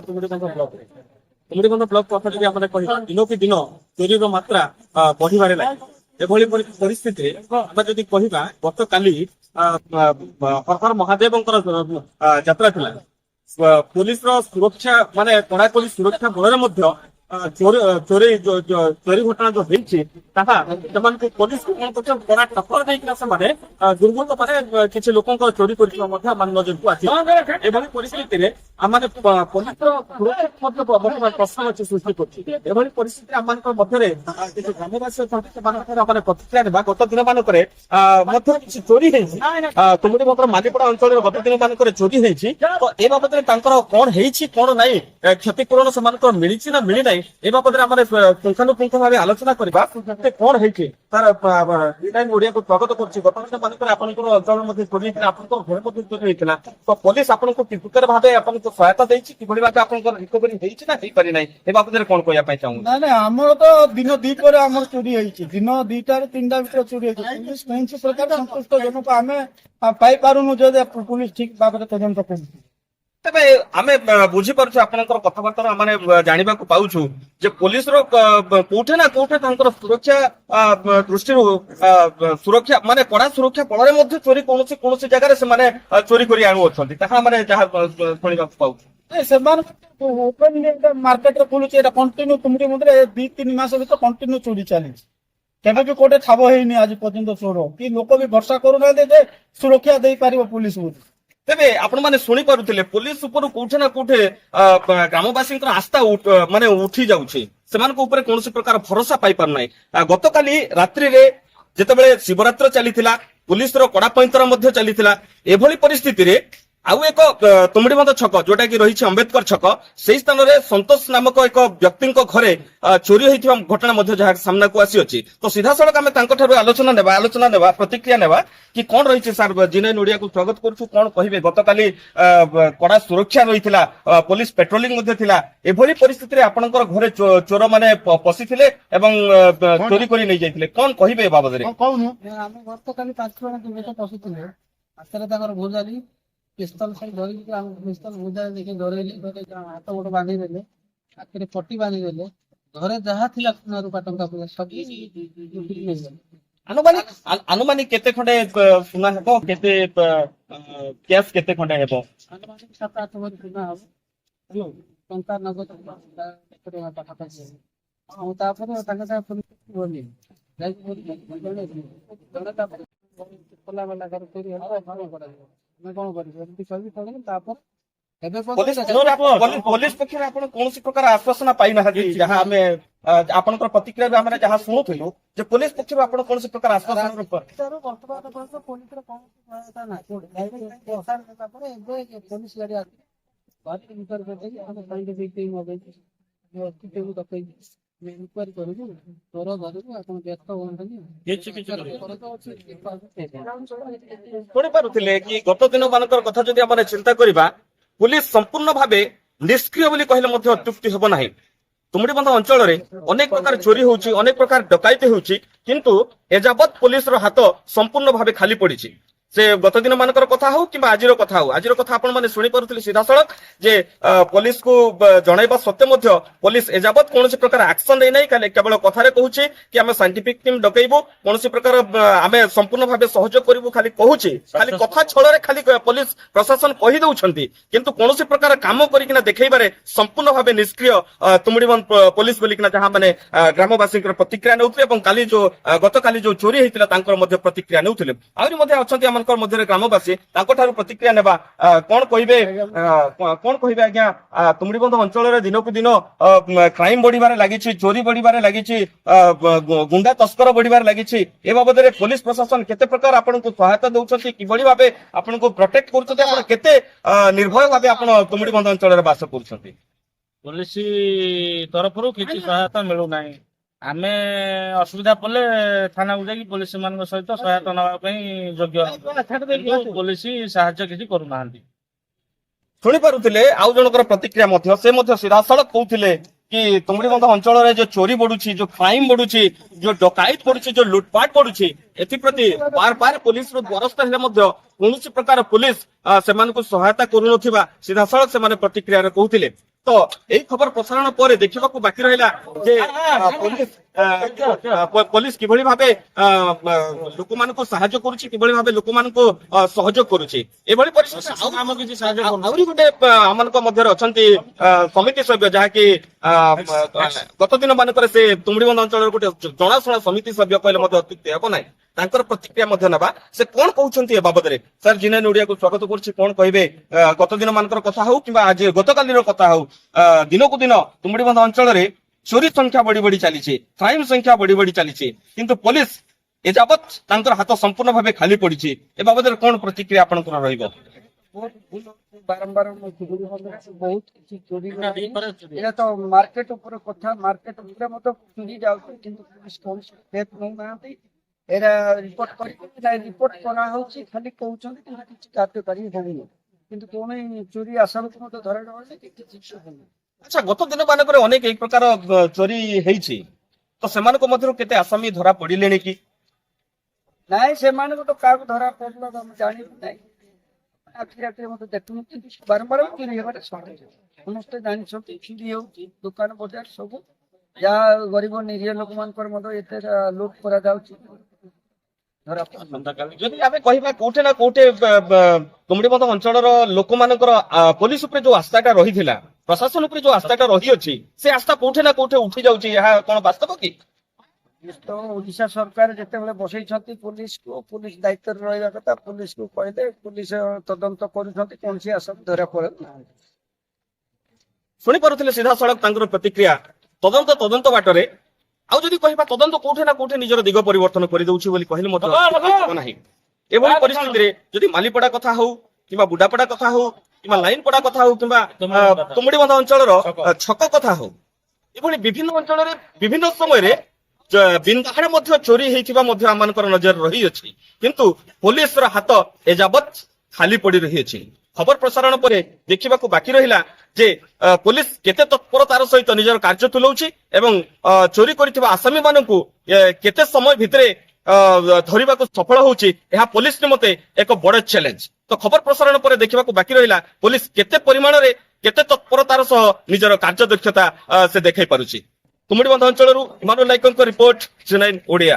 Tumudibandha block କଥା ଯଦି ଆମେ କହିବା ଦିନକୁ ଦିନ ଚୋରିର ମାତ୍ରା ବଢିବାରେ ଲାଗେ। ଏଭଳି ପରିସ୍ଥିତିରେ ଆମେ ଯଦି କହିବା ଗତକାଲି ହର ମହାଦେବଙ୍କର ଯାତ୍ରା ଥିଲା। ପୋଲିସର ସୁରକ୍ଷା ମାନେ କଡାକଡି ସୁରକ୍ଷା ବଳରେ ମଧ୍ୟ ଚୋରି ଘଟଣା ଯୋଉ ହେଇଛି ତାହା ସେମାନଙ୍କୁ ପୋଲିସକୁ କଣ କରୁଛ କଡା ଟକ୍କର ଦେଇକିନା ସେମାନେ ଦୁର୍ବୃତ୍ତ ମାନେ କିଛି ଲୋକଙ୍କ ଚୋରି କରିଥିବା ମଧ୍ୟ ଆମ ନଜରକୁ ଆସିଛି। ଏଭଳି ପରିସ୍ଥିତିରେ ଆମେ ପୋଲିସର ସୁରକ୍ଷା ମଧ୍ୟ ବର୍ତ୍ତମାନ ପ୍ରଶ୍ନବାଚୀ ସୃଷ୍ଟି କରୁଛି। ଏଭଳି ପରିସ୍ଥିତିରେ ଆମମାନଙ୍କ ମଧ୍ୟରେ କିଛି ଗ୍ରାମବାସୀ ଅଛନ୍ତି ସେମାନଙ୍କର ମାନେ ପ୍ରତିକ୍ରିୟା ନେବା। ଗତ ଦିନ ମାନଙ୍କରେ ମଧ୍ୟ କିଛି ଚୋରି ହେଇଛି। ତୁମୁଡ଼ିବନ୍ଧର ମାଲିପଡା ଅଞ୍ଚଳରେ ଗତ ଦିନ ମାନଙ୍କରେ ଚୋରି ହେଇଛି। ତ ଏ ବାବଦରେ ତାଙ୍କର କଣ ହେଇଛି କଣ ନାହିଁ କ୍ଷତିପୂରଣ ସେମାନଙ୍କର ମିଳିଛି ନା ମିଳି ନାହିଁ ଏ ବାବଦରେ ଆମେ ପୁଙ୍ଖାନୁପୁଙ୍ଖ ଭାବେ ଆଲୋଚନା କରିବା। କଣ ହେଇଛି ତାର ଓଡିଆକୁ ସ୍ୱାଗତ କରୁଛି। ଗତ ଦିନ ମାନଙ୍କରେ ଆପଣଙ୍କର ଅଞ୍ଚଳ ମଧ୍ୟ ଚୋରି ହେଇଥିଲା, ଆପଣଙ୍କର ଘରେ ମଧ୍ୟ ଚୋରି ହେଇଥିଲା। ତ ପୋଲିସ ଆପଣଙ୍କୁ କି ପ୍ରକାର ଭାବେ ଆପଣଙ୍କୁ ସହାୟତା ଦେଇଛି, କିଭଳି ଭାବେ ଆପଣଙ୍କର ରିକଭରି ହେଇଛି ନା ହେଇପାରି ନାହିଁ ଏ ବାବଦରେ କଣ କହିବା ପାଇଁ ଚାହୁଁଛି? ନାଇଁ ଆମର ତ ଦିନ ଦିପରେ ଆମର ଚୋରି ହେଇଛି। ଦିନ 2ଟାରୁ 3ଟା ଭିତରେ ଚୋରି ହେଇଛି। ପୁଲିସ କୌଣସି ପ୍ରକାର ସନ୍ତୁଷ୍ଟ ଜନକ ଆମେ ପାଇପାରୁନୁ ଯଦି ପୁଲିସ ଠିକ ଭାବରେ ତଦନ୍ତ କରୁଛି। ତେବେ ଆମେ ବୁଝିପାରୁଛୁ ଆପଣଙ୍କର କଥାବାର୍ତ୍ତାରୁ ଆମେ ଜାଣିବାକୁ ପାଉଛୁ ଯେ ପୋଲିସର କୋଉଠି ନା କୋଉଠି ତାଙ୍କର ସୁରକ୍ଷା ଦୃଷ୍ଟିରୁ ସୁରକ୍ଷା ମାନେ କଡା ସୁରକ୍ଷା ବଳରେ ମଧ୍ୟ ଚୋରି କୌଣସି କୌଣସି ଜାଗାରେ ସେମାନେ ଚୋରି କରି ଆଣୁଅଛନ୍ତି ତାହା ମାନେ ଯାହା ଶୁଣିବାକୁ ପାଉଛୁ। ସେମାନେ ମାର୍କେଟରେ ବୁଲୁଛି ଏଇଟା କଣ୍ଟିନ୍ୟୁ ତୁମରି ମଧ୍ୟରେ 2-3 ମାସ ଭିତରେ କଣ୍ଟିନ୍ୟୁ ଚୋରି ଚାଲିଛି। କେବେ ବି କୋଉଠି ଠାବ ହେଇନି ଆଜି ପର୍ଯ୍ୟନ୍ତ ଚୋର କି ଲୋକ ବି ଭରସା କରୁନାହାନ୍ତି ଯେ ସୁରକ୍ଷା ଦେଇପାରିବ ପୁଲିସ ବୋଲି। ତେବେ ଆପଣ ମାନେ ଶୁଣିପାରୁଥିଲେ ପୋଲିସ ଉପରୁ କୋଉଠି ନା କୋଉଠି ଗ୍ରାମବାସୀଙ୍କର ଆସ୍ଥା ମାନେ ଉଠି ଯାଉଛି, ସେମାନଙ୍କ ଉପରେ କୌଣସି ପ୍ରକାର ଭରସା ପାଇପାରୁନାହିଁ। ଗତକାଲି ରାତ୍ରିରେ ଯେତେବେଳେ ଶିବରାତ୍ର ଚାଲିଥିଲା, ପୋଲିସର କଡା ପଇଁତରା ମଧ୍ୟ ଚାଲିଥିଲା। ଏଭଳି ପରିସ୍ଥିତିରେ ଆଉ ଏକ ତୁମୁଡ଼ିବନ୍ଧ ଛକ ଯୋଉଟା କି ରହିଛି ଅମ୍ବେଦକର ଛକ, ସେହି ସ୍ଥାନରେ ସନ୍ତୋଷ ନାମକ ଏକ ବ୍ୟକ୍ତିଙ୍କ ଘରେ ଚୋରି ହୋଇଥିବା ଘଟଣା ମଧ୍ୟ ଯାହା ସାମ୍ନାକୁ ଆସିଅଛି। ତ ସିଧାସଳଖ ଆମେ ତାଙ୍କଠାରୁ ଆଲୋଚନା ନେବା ପ୍ରତିକ୍ରିୟା ନେବା କି କଣ ରହିଛି। ସାର୍ ଜିନେନ୍ ଓଡିଆକୁ ସ୍ୱାଗତ କରୁଛୁ, କଣ କହିବେ? ଗତକାଲି କଡା ସୁରକ୍ଷା ରହିଥିଲା, ପୋଲିସ ପେଟ୍ରୋଲିଂ ମଧ୍ୟ ଥିଲା। ଏଭଳି ପରିସ୍ଥିତିରେ ଆପଣଙ୍କର ଘରେ ଚୋର ମାନେ ପଶିଥିଲେ ଏବଂ ଚୋରି କରି ନେଇଯାଇଥିଲେ, କଣ କହିବେ ଏ ବାବଦରେ? ଆମେ ଗତକାଲି 5 ଜଣ ଯୁବକ ପଶିଥିଲେ। ହାତରେ ତାଙ୍କର ଭୋଜାଲି ପିସ୍ତଲ ଧରିକି ଆମକୁ ପିସ୍ତଲ ଭୋଜା ଦେଇକି ଡରେଇଲେ, ହାତ ଗୋଡ ବାନ୍ଧି ଦେଲେ, ଆଖିରେ ପଟି ବାନ୍ଧି ଦେଲେ। ଘରେ ଯାହା ଥିଲା ସୁନା ରୂପା ଟଙ୍କା ପଇସା ସବୁ ଆନୁମାନିକ କେତେ ଖଣ୍ଡେ ସୁନା ହେବ, କେତେ କ୍ୟାସ୍ କେତେ ଖଣ୍ଡେ ହେବ? ଆନୁମାନିକ 7-8 ଭରି ସୁନା ହବ। ଟଙ୍କା ନଗଦ ପାଖାପାଖି ହବ। ଆଉ ତାପରେ ତାଙ୍କ ଗଲି ତାପରେ ଖୋଲାମେଲା ଘରେ ଚୋରି ହେଲା। କଣ କରାଯିବ, ଆମେ କଣ କରିବୁ? ଏମିତି କହିବି କହିଲେ ତାପରେ ଏବେ ପୋଲିସ ପକ୍ଷରୁ ଆପଣ କୌଣସି ପ୍ରକାର ଆଶ୍ୱାସନା ପାଇନାହାନ୍ତି? ଯାହା ଆମେ ଆପଣଙ୍କର ପ୍ରତିକ୍ରିୟାରୁ ଆମେ ଯାହା ଶୁଣୁଥିଲୁ ଯେ ପୋଲିସ ପକ୍ଷରୁ ଆପଣ କୌଣସି ପ୍ରକାର ଆଶ୍ୱାସନା ବର୍ତ୍ତମାନ ପର୍ଯ୍ୟନ୍ତ ପୋଲିସର କୌଣସି ସହାୟତା ନାହିଁ। ତାପରେ ଏବେ ପୋଲିସ ଗାଡି ଆସି ଘରେ ଇନକ୍ୱାରି କରିଦେଇକି ଆମେ ସାଇଣ୍ଟିଫିକ ଟିମ୍ ମଗେଇକି ଡକେଇକି ଇନକ୍ୱାରି କରିବୁ, ଚୋର ଧରିବୁ। ଆପଣ ବ୍ୟସ୍ତ ହୁଅନ୍ତୁନି। ଶୁଣିପାରୁଥିଲେ କି ଗତ ଦିନ ମାନଙ୍କର କଥା ଯଦି ଆମେ ଚିନ୍ତା କରିବା, ପୁଲିସ ସମ୍ପୂର୍ଣ୍ଣ ଭାବେ ନିଷ୍କ୍ରିୟ ବୋଲି କହିଲେ ମଧ୍ୟ ଅତ୍ୟୁକ୍ତି ହେବ ନାହିଁ। ତୁମୁଡ଼ିବନ୍ଧ ଅଞ୍ଚଳରେ ଅନେକ ପ୍ରକାର ଚୋରି ହେଉଛି, ଅନେକ ପ୍ରକାର ଡକାୟତି ହେଉଛି, କିନ୍ତୁ ଏଯାବତ୍ ପୋଲିସର ହାତ ସମ୍ପୂର୍ଣ୍ଣ ଭାବେ ଖାଲି ପଡିଛି। ସେ ଗତ ଦିନ ମାନଙ୍କର କଥା ହଉ କିମ୍ବା ଆଜିର କଥା ହଉ, ଆଜିର କଥା ଆପଣ ମାନେ ଶୁଣିପାରୁଥିଲେ ସିଧାସଳଖ ଯେ ପୋଲିସକୁ ଜଣାଇବା ସତ୍ତ୍ୱେ ମଧ୍ୟ ପୋଲିସ ଏଯାବତ୍ କୌଣସି ପ୍ରକାର ଆକ୍ସନ ନେଇନାହିଁ। କେବଳ କଥାରେ କହୁଛି କି ଆମେ ସାଇଣ୍ଟିଫିକ ଟିମ୍ ଡକେଇବୁ, କୌଣସି ପ୍ରକାର ଆମେ ସମ୍ପୂର୍ଣ୍ଣ ଭାବେ ସହଯୋଗ କରିବୁ ଖାଲି କହୁଛି। ଖାଲି କଥା ଛଳରେ ଖାଲି ପୋଲିସ ପ୍ରଶାସନ କହି ଦଉଛନ୍ତି, କିନ୍ତୁ କୌଣସି ପ୍ରକାର କାମ କରିକିନା ଦେଖେଇବାରେ ସମ୍ପୂର୍ଣ୍ଣ ଭାବେ ନିଷ୍କ୍ରିୟ ତୁମୁଡ଼ିବନ୍ଧ ପୋଲିସ ବୋଲିକିନା ଯାହା ମାନେ ଗ୍ରାମବାସୀଙ୍କର ପ୍ରତିକ୍ରିୟା ନେଉଥିଲେ ଏବଂ ଗତକାଲି ଯୋଉ ଚୋରି ହେଇଥିଲା ତାଙ୍କର ମଧ୍ୟ ପ୍ରତିକ୍ରିୟା ନେଉଥିଲେ। ଆହୁରି ମଧ୍ୟ ଅଛନ୍ତି ଆମ ମଧ୍ୟରେ ଗ୍ରାମବାସୀ, ତାଙ୍କଠାରୁ ପ୍ରତିକ୍ରିୟା ନେବା। କଣ କହିବେ ଆଜ୍ଞା? ତୁମୁଡ଼ିବନ୍ଧ ଅଞ୍ଚଳରେ ଦିନକୁ ଦିନ କ୍ରାଇମ ବଢିବାରେ ଲାଗିଛି, ଚୋରି ବଢିବାରେ ଲାଗିଛି, ଗୁଣ୍ଡା ତସ୍କର ବଢିବାରେ ଲାଗିଛି। ଏ ବାବଦରେ ପୋଲିସ ପ୍ରଶାସନ କେତେ ପ୍ରକାର ଆପଣଙ୍କୁ ସହାୟତା ଦଉଛନ୍ତି, କିଭଳି ଭାବେ ଆପଣଙ୍କୁ ପ୍ରୋଟେକ୍ଟ କରୁଛନ୍ତି, ଆପଣ କେତେ ନିର୍ଭୟ ଭାବେ ଆପଣ ତୁମୁଡ଼ିବନ୍ଧ ଅଞ୍ଚଳରେ ବାସ କରୁଛନ୍ତି? ପୋଲିସ ତରଫରୁ କିଛି ସହାୟତା ମିଳୁନାହିଁ। ଆମେ ଅସୁବିଧା ପଡ଼ିଲେ ଥାନାକୁ ଯାଇକି ପୋଲିସ ମାନଙ୍କ ସହିତ ସହାୟତା ନେବା ପାଇଁ ଯୋଗ୍ୟ, ପୋଲିସ ସାହାଯ୍ୟ କିଛି କରୁନାହାନ୍ତି। ଶୁଣିପାରୁଥିଲେ ଆଉ ଜଣଙ୍କର ପ୍ରତିକ୍ରିୟା ମଧ୍ୟ, ସେ ମଧ୍ୟ ସିଧାସଳଖ କହୁଥିଲେ କି ତୁମୁଡ଼ିବନ୍ଧ ଅଞ୍ଚଳରେ ଯୋଉ ଚୋରି ବଢୁଛି, ଯୋଉ କ୍ରାଇମ ବଢୁଛି, ଯୋଉ ଡକାୟତ ବଢୁଛି, ଯୋଉ ଲୁଟପାଟ ବଢୁଛି, ଏଥିପ୍ରତି ବାର ପୋଲିସର ଦ୍ୱାରସ୍ଥ ହେଲେ ମଧ୍ୟ କୌଣସି ପ୍ରକାର ପୋଲିସ ସେମାନଙ୍କୁ ସହାୟତା କରୁନଥିବା ସିଧାସଳଖ ସେମାନେ ପ୍ରତିକ୍ରିୟାରେ କହୁଥିଲେ। তো এই খবর প্রসারণ পরে ଦେଖିବାକୁ বাকি রহিলা যে পুলিশ কিভাবে ভাবে ଲୋକମାନଙ୍କୁ ସାହାଯ୍ୟ କରୁଛି କିଭଳି ଭାବେ ଲୋକମାନଙ୍କୁ ସହଯୋଗ କରୁଛି ଏଭଳି ପରିସ୍ଥିତି ଆମ କିଛି ସାହାଯ୍ୟ କରୁନି। ଆହୁରି ଗୋଟେ ଆମମାନଙ୍କ ମଧ୍ୟରେ ଅଛନ୍ତି ସମିତି ସଭ୍ୟ ଯାହାକି ଗତ ଦିନ ମାନଙ୍କରେ ସେ ତୁମୁଡିବନ୍ଧ ଅଞ୍ଚଳର ଗୋଟେ ଜଣାଶୁଣା ସମିତି ସଭ୍ୟ କହିଲେ ମଧ୍ୟ ଅତ୍ୟୁକ୍ତି ହେବ ନାହିଁ। ତାଙ୍କର ପ୍ରତିକ୍ରିୟା ମଧ୍ୟ ନେବା ସେ କଣ କହୁଛନ୍ତି ଏ ବାବଦରେ। ସାର୍ ଜିନେନ୍ ଓଡିଆକୁ ସ୍ୱାଗତ କରୁଛି। କଣ କହିବେ ଗତ ଦିନ ମାନଙ୍କର କଥା ହଉ କିମ୍ବା ଆଜି ଗତକାଲିର କଥା ହଉ ଦିନକୁ ଦିନ ତୁମୁଡିବନ୍ଧ ଅଞ୍ଚଳରେ ଚୋରି ସଂଖ୍ୟା ବଢି ବଢି ଚାଲିଛି, କ୍ରାଇମ ସଂଖ୍ୟା ବଢି ବଢି ଚାଲିଛି, କିନ୍ତୁ ପୋଲିସ ଏଯାବତ୍ ତାଙ୍କର ହାତ ସମ୍ପୂର୍ଣ୍ଣ ଭାବେ ଖାଲି ପଡିଛି। ଏ ବାବଦରେ କଣ ପ୍ରତିକ୍ରିୟା ଆପଣଙ୍କର ରହିବ? ବହୁତ ଭୁଲ ହଉଛି, ବାରମ୍ବାର ମୁଁ ଚୋରି ବନ୍ଧରେ ବହୁତ କିଛି ଚୋରି ଏଇଟା ତ ମାର୍କେଟ ଉପରେ କଥା। ମାର୍କେଟ ଉପରେ ମଧ୍ୟ ଚୋରି ଯାଉଛି କିନ୍ତୁ ପୁଲିସ କୌଣସି ଷ୍ଟେପ ନେଉନାହାନ୍ତି। ଏରା ରିପୋର୍ଟ କରିକି ନାଇଁ ରିପୋର୍ଟ କରାହଉଛି, ଖାଲି କହୁଛନ୍ତି କିନ୍ତୁ କିଛି କାର୍ଯ୍ୟକାରୀ ହଉନି। କିନ୍ତୁ କୌଣସି ଚୋରି ଆସାମକୁ ମଧ୍ୟ ଧରା ଯାଉନି କି କିଛି ହଉନି। ଆଚ୍ଛା, ଗତ ଦିନ ମାନଙ୍କରେ ଅନେକ ଏଇ ପ୍ରକାର ଚୋରି ହେଇଛି, ତ ସେମାନଙ୍କ ମଧ୍ୟରୁ କେତେ ଆସାମୀ ଧରା ପଡିଲେଣି କି? ନାଇଁ ସେମାନଙ୍କୁ ତ କାହାକୁ ଧରା ପଡିଲା ତ ଆମେ ଜାଣିବୁ ନାହିଁ। ଆଖି ରାତିରେ ମଧ୍ୟ ଦେଖୁନୁ କିନ୍ତୁ ବାରମ୍ବାର ଚୋରି ହେବାରେ ସହଜ। ସମସ୍ତେ ଜାଣିଛନ୍ତି ଚୋରି ହେଉଛି, ଦୋକାନ ବଜାର ସବୁ ଯାହା ଗରିବ ନିରୀହ ଲୋକମାନଙ୍କର ମଧ୍ୟ ଏତେ ଲୁଟ କରାଯାଉଛି। ଧରା ପଡୁନି। ଯଦି ଆମେ କହିବା କୋଉଠି ନା କୋଉଠି ତୁମୁଡିବନ୍ଧ ଅଞ୍ଚଳର ଲୋକମାନଙ୍କର ପୋଲିସ ଉପରେ ଯୋଉ ଆସ୍ଥାଟା ରହିଥିଲା, ପ୍ରଶାସନ ଉପରେ ଯୋଉ ଆସ୍ଥାଟା ରହିଅଛି, ସେ ଆସ୍ଥା କୋଉଠି ନା କୋଉଠି ଉଠି ଯାଉଛି। ଏହା କଣ ବାସ୍ତବ କି? ତ ଓଡିଶା ସରକାର ଯେତେବେଳେ ବସେଇଛନ୍ତି ପୋଲିସକୁ, ପୋଲିସ ଦାୟିତ୍ୱରେ ରହିବା କଥା। ପୋଲିସକୁ କହିଲେ ପୋଲିସ ତଦନ୍ତ କରୁଛନ୍ତି, କୌଣସି ଆସାମୀ ଧରା ପଡୁନାହାନ୍ତି। ଶୁଣିପାରୁଥିଲେ ସିଧାସଳଖ ତାଙ୍କର ପ୍ରତିକ୍ରିୟା। ତଦନ୍ତ ବାଟରେ ଆଉ ଯଦି କହିବା ତଦନ୍ତ କୋଉଠି ନା କୋଉଠି ନିଜର ଦିଗ ପରିବର୍ତ୍ତନ କରିଦଉଛି ବୋଲି କହିଲେ ମଧ୍ୟ ଅତ୍ୟୁକ୍ତି ନାହିଁ। ଏଭଳି ପରିସ୍ଥିତିରେ ଯଦି ମାଲିପଡା କଥା ହଉ କିମ୍ବା ବୁଡାପଡା କଥା ହଉ କିମ୍ବା ଲାଇନ ପଡା କଥା ହଉ କିମ୍ବା ତୁମୁଡିବନ୍ଧ ଅଞ୍ଚଳର ଛକ କଥା ହଉ, ଏଭଳି ବିଭିନ୍ନ ଅଞ୍ଚଳରେ ବିଭିନ୍ନ ସମୟରେ ବିନ୍ଦାହାଡେ ମଧ୍ୟ ଚୋରି ହେଇଥିବା ମଧ୍ୟ ଆମମାନଙ୍କର ନଜର ରହିଅଛି, କିନ୍ତୁ ପୋଲିସର ହାତ ଏଯାବତ୍ ଖାଲି ପଡି ରହିଅଛି। ଖବର ପ୍ରସାରଣ ପରେ ଦେଖିବାକୁ ବାକି ରହିଲା ଯେ ପୋଲିସ କେତେ ତତ୍ପରତାର ସହିତ ନିଜର କାର୍ଯ୍ୟ ତୁଲାଉଛି ଏବଂ ଚୋରି କରିଥିବା ଆସାମୀ ମାନଙ୍କୁ କେତେ ସମୟ ଭିତରେ ଧରିବାକୁ ସଫଳ ହଉଛି, ଏହା ପୋଲିସ ନିମନ୍ତେ ଏକ ବଡ ଚ୍ୟାଲେଞ୍ଜ। ତ ଖବର ପ୍ରସାରଣ ପରେ ଦେଖିବାକୁ ବାକି ରହିଲା ପୋଲିସ କେତେ ପରିମାଣରେ କେତେ ତତ୍ପରତାର ସହ ନିଜର କାର୍ଯ୍ୟ ଦକ୍ଷତା ସେ ଦେଖାଇ ପାରୁଛି। ତୁମୁଡିବନ୍ଧ ଅଞ୍ଚଳରୁ ଇମାନୁଏଲ ନାୟକଙ୍କ ରିପୋର୍ଟ, ଜିନେନ୍ ଓଡିଆ।